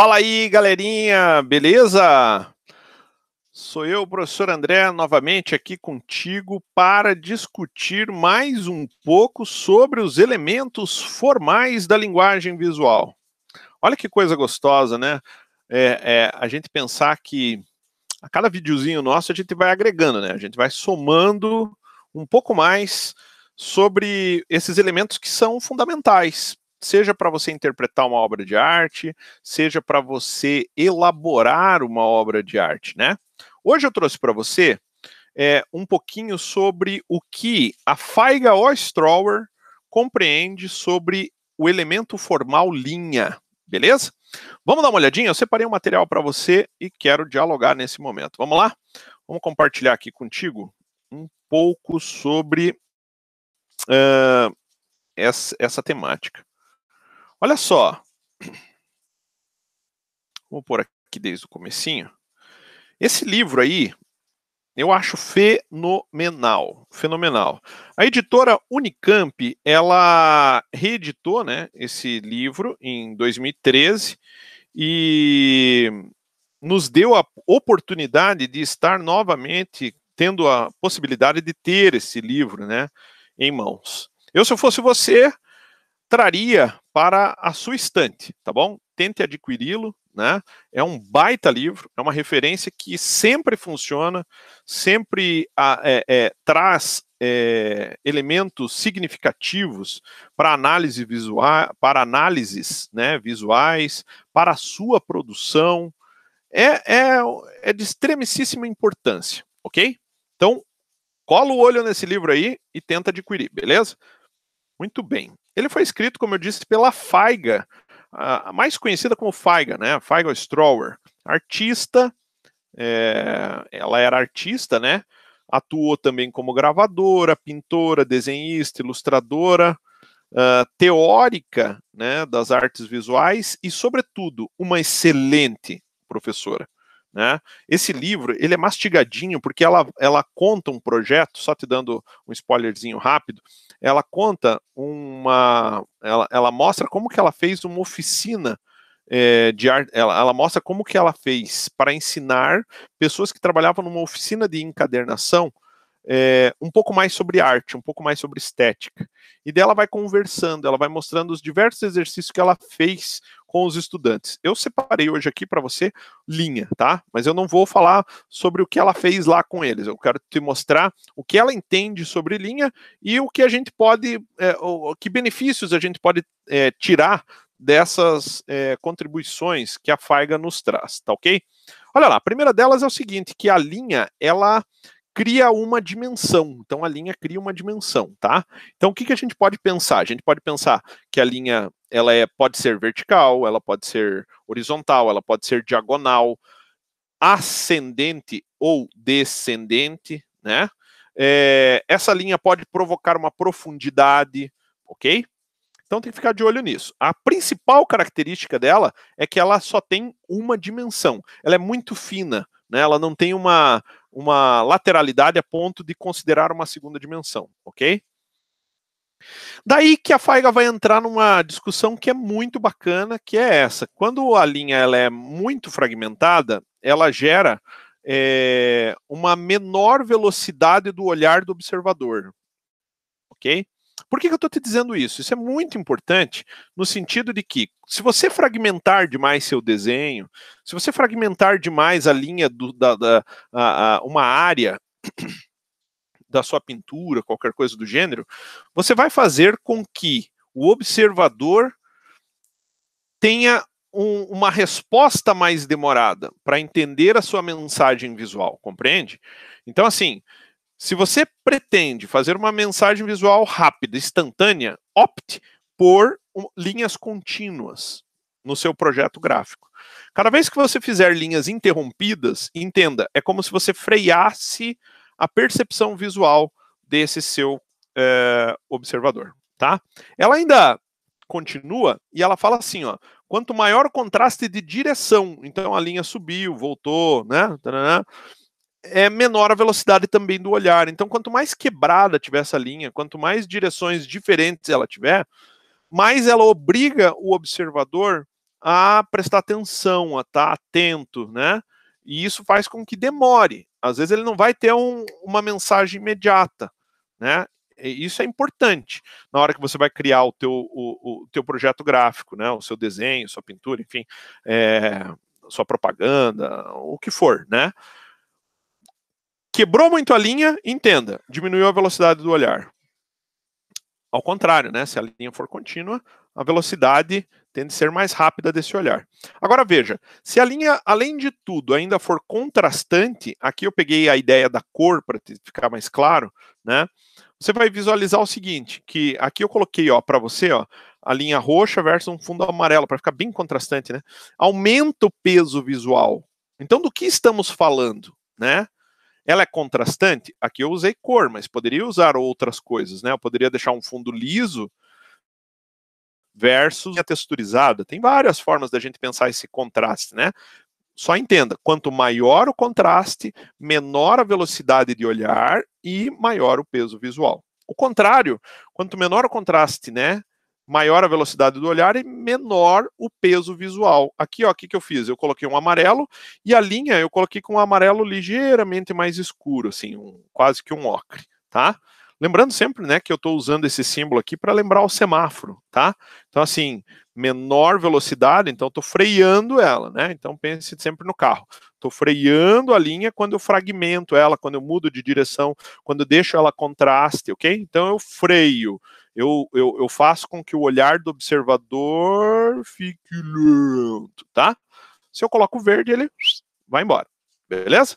Fala aí, galerinha, beleza? Sou eu, professor André, novamente aqui contigo para discutir mais um pouco sobre os elementos formais da linguagem visual. Olha que coisa gostosa, né? A gente pensar que a cada videozinho nosso a gente vai agregando, né? A gente vai somando um pouco mais sobre esses elementos que são fundamentais, seja para você interpretar uma obra de arte, seja para você elaborar uma obra de arte, né? Hoje eu trouxe para você um pouquinho sobre o que a Feiga-Ostrauer compreende sobre o elemento formal linha, beleza? Vamos dar uma olhadinha? Eu separei um material para você e quero dialogar nesse momento. Vamos lá? Vamos compartilhar aqui contigo um pouco sobre essa temática. Olha só. Vou pôr aqui desde o comecinho. Esse livro aí, eu acho fenomenal, fenomenal. A editora Unicamp, ela reeditou, né, esse livro em 2013 e nos deu a oportunidade de estar novamente tendo a possibilidade de ter esse livro, né, em mãos. Eu, se eu fosse você, traria para a sua estante, tá bom? Tente adquiri-lo, né? É um baita livro, é uma referência que sempre funciona, sempre traz elementos significativos para análise visual, para análises, né, visuais, para a sua produção. É de extremíssima importância, ok? Então, cola o olho nesse livro aí e tenta adquirir, beleza? Muito bem. Ele foi escrito, como eu disse, pela Feiga, a mais conhecida como Feiga, né? Feiga-Ostrauer, artista, ela era artista, né? Atuou também como gravadora, pintora, desenhista, ilustradora, teórica, né, das artes visuais e, sobretudo, uma excelente professora. Né? Esse livro ele é mastigadinho porque ela conta um projeto, só te dando um spoilerzinho rápido, ela conta ela mostra como que ela fez uma oficina de arte, ela mostra como que ela fez para ensinar pessoas que trabalhavam numa oficina de encadernação um pouco mais sobre arte, um pouco mais sobre estética. E dela vai conversando, ela vai mostrando os diversos exercícios que ela fez com os estudantes. Eu separei hoje aqui para você linha, tá? Mas eu não vou falar sobre o que ela fez lá com eles. Eu quero te mostrar o que ela entende sobre linha e o que a gente pode, que benefícios a gente pode tirar dessas contribuições que a Feiga nos traz, tá ok? Olha lá, a primeira delas é o seguinte, que a linha, ela cria uma dimensão. Então, a linha cria uma dimensão, tá? Então, o que a gente pode pensar? A gente pode pensar que a linha ela pode ser vertical, ela pode ser horizontal, ela pode ser diagonal, ascendente ou descendente, né? Essa linha pode provocar uma profundidade, ok? Então tem que ficar de olho nisso. A principal característica dela é que ela só tem uma dimensão. Ela é muito fina, né? Ela não tem uma lateralidade a ponto de considerar uma segunda dimensão, ok? Daí que a Feiga vai entrar numa discussão que é muito bacana, que é essa. Quando a linha ela é muito fragmentada, ela gera uma menor velocidade do olhar do observador, ok? Por que eu estou te dizendo isso? Isso é muito importante no sentido de que, se você fragmentar demais seu desenho, se você fragmentar demais a linha uma área da sua pintura, qualquer coisa do gênero, você vai fazer com que o observador tenha uma resposta mais demorada para entender a sua mensagem visual, compreende? Então, assim, se você pretende fazer uma mensagem visual rápida, instantânea, opte por linhas contínuas no seu projeto gráfico. Cada vez que você fizer linhas interrompidas, entenda, é como se você freasse a percepção visual desse seu observador, tá? Ela ainda continua e ela fala assim, ó, quanto maior o contraste de direção, então a linha subiu, voltou, né? É menor a velocidade também do olhar. Então, quanto mais quebrada tiver essa linha, quanto mais direções diferentes ela tiver, mais ela obriga o observador a prestar atenção, a estar atento, né? E isso faz com que demore. Às vezes ele não vai ter uma mensagem imediata, né? E isso é importante na hora que você vai criar o teu projeto gráfico, né? O seu desenho, sua pintura, enfim, sua propaganda, o que for, né? Quebrou muito a linha, entenda, diminuiu a velocidade do olhar. Ao contrário, né? Se a linha for contínua, a velocidade tende a ser mais rápida desse olhar. Agora veja, se a linha, além de tudo, ainda for contrastante, aqui eu peguei a ideia da cor para ficar mais claro, né? Você vai visualizar o seguinte, que aqui eu coloquei, ó, para você, ó, a linha roxa versus um fundo amarelo, para ficar bem contrastante, né? Aumenta o peso visual. Então, do que estamos falando, né? Ela é contrastante? Aqui eu usei cor, mas poderia usar outras coisas, né? Eu poderia deixar um fundo liso versus a texturizada. Tem várias formas da gente pensar esse contraste, né? Só entenda, quanto maior o contraste, menor a velocidade de olhar e maior o peso visual. O contrário, quanto menor o contraste, né? Maior a velocidade do olhar e menor o peso visual. Aqui, ó, o que eu fiz? Eu coloquei um amarelo e a linha eu coloquei com um amarelo ligeiramente mais escuro, assim, quase que um ocre, tá? Lembrando sempre, né, que eu estou usando esse símbolo aqui para lembrar o semáforo, tá? Então, assim, menor velocidade, então estou freando ela, né? Então pense sempre no carro. Estou freando a linha quando eu fragmento ela, quando eu mudo de direção, quando eu deixo ela contraste, ok? Então eu freio. Eu faço com que o olhar do observador fique lento, tá? Se eu coloco o verde, ele vai embora, beleza?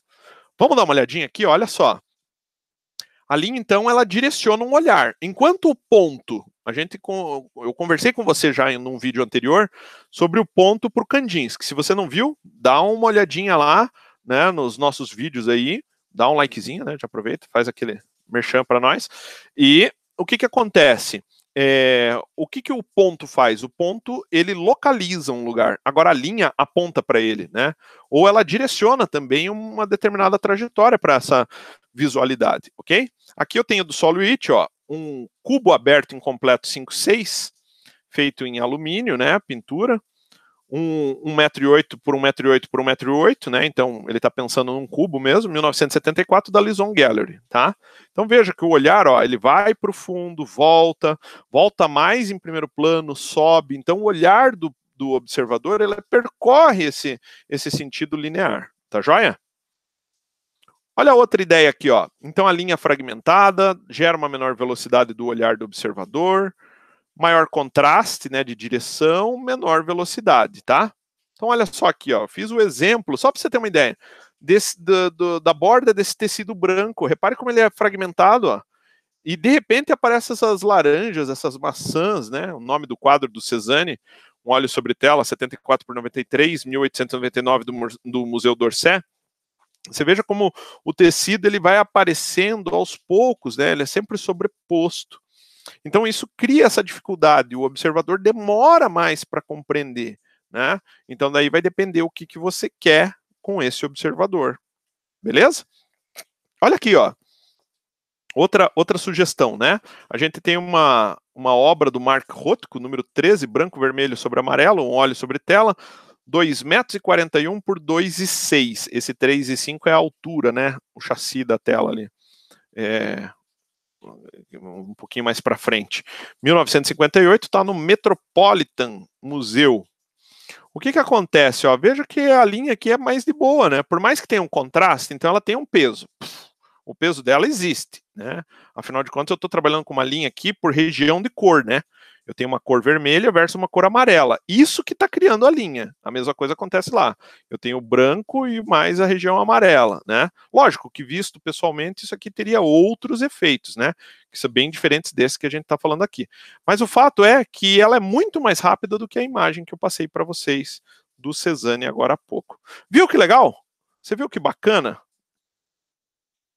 Vamos dar uma olhadinha aqui, olha só. A linha, então, ela direciona um olhar. Enquanto o ponto, eu conversei com você já em um vídeo anterior sobre o ponto para o Kandinsky. Se você não viu, dá uma olhadinha lá, né, nos nossos vídeos aí, dá um likezinho, né, já aproveita, faz aquele merchan para nós. E o que acontece? O que o ponto faz? O ponto, ele localiza um lugar. Agora a linha aponta para ele, né? Ou ela direciona também uma determinada trajetória para essa visualidade, ok? Aqui eu tenho do Solwit, ó, um cubo aberto incompleto 5,6, feito em alumínio, né, pintura, 1,8 m por 1,8 m por 1,8 m, né, então ele está pensando num cubo mesmo, 1974, da Lison Gallery, tá? Então veja que o olhar, ó, ele vai para o fundo, volta mais em primeiro plano, sobe, então o olhar do observador, ele percorre esse sentido linear, tá joia? Olha outra ideia aqui, ó. Então a linha fragmentada gera uma menor velocidade do olhar do observador, maior contraste, né, de direção, menor velocidade, tá? Então olha só aqui, ó. Fiz o exemplo, só para você ter uma ideia, da borda desse tecido branco. Repare como ele é fragmentado, ó. E de repente aparecem essas laranjas, essas maçãs, né? O nome do quadro do Cézanne, Um Óleo sobre Tela, 74/93, 1899, do Museu d'Orsay. Você veja como o tecido ele vai aparecendo aos poucos, né? Ele é sempre sobreposto. Então isso cria essa dificuldade, o observador demora mais para compreender, né? Então daí vai depender o que você quer com esse observador, beleza? Olha aqui, ó. Outra sugestão, né? A gente tem uma obra do Mark Rothko, número 13, branco, vermelho sobre amarelo, um óleo sobre tela, 2,41 m por 2,6 m. Esse 3,5 é a altura, né? O chassi da tela ali. Um pouquinho mais para frente. 1958, está no Metropolitan Museu. O que acontece? Ó? Veja que a linha aqui é mais de boa, né? Por mais que tenha um contraste, então ela tem um peso. O peso dela existe, né? Afinal de contas, eu estou trabalhando com uma linha aqui por região de cor, né? Eu tenho uma cor vermelha versus uma cor amarela. Isso que está criando a linha. A mesma coisa acontece lá. Eu tenho o branco e mais a região amarela, né? Lógico que visto pessoalmente, isso aqui teria outros efeitos, né? Que são bem diferentes desses que a gente está falando aqui. Mas o fato é que ela é muito mais rápida do que a imagem que eu passei para vocês do Cézanne agora há pouco. Viu que legal? Você viu que bacana?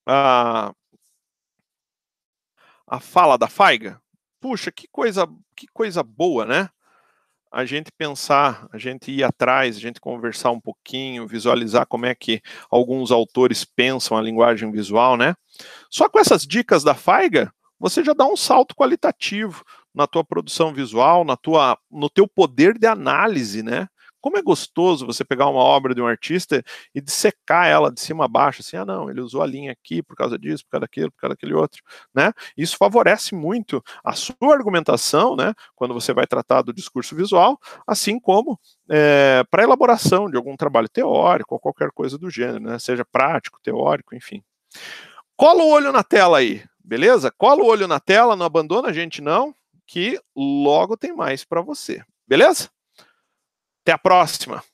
A fala da Faiga? Puxa, que coisa boa, né? A gente pensar, a gente ir atrás, a gente conversar um pouquinho, visualizar como é que alguns autores pensam a linguagem visual, né? Só com essas dicas da Faiga, você já dá um salto qualitativo na tua produção visual, no teu poder de análise, né? como é gostoso você pegar uma obra de um artista e dissecar ela de cima a baixo, assim, não, ele usou a linha aqui por causa disso, por causa daquilo, por causa daquele outro, né? Isso favorece muito a sua argumentação, né, quando você vai tratar do discurso visual, assim como para elaboração de algum trabalho teórico ou qualquer coisa do gênero, né, seja prático, teórico, enfim. Cola o olho na tela aí, beleza? Cola o olho na tela, não abandona a gente não, que logo tem mais para você, beleza? Até a próxima!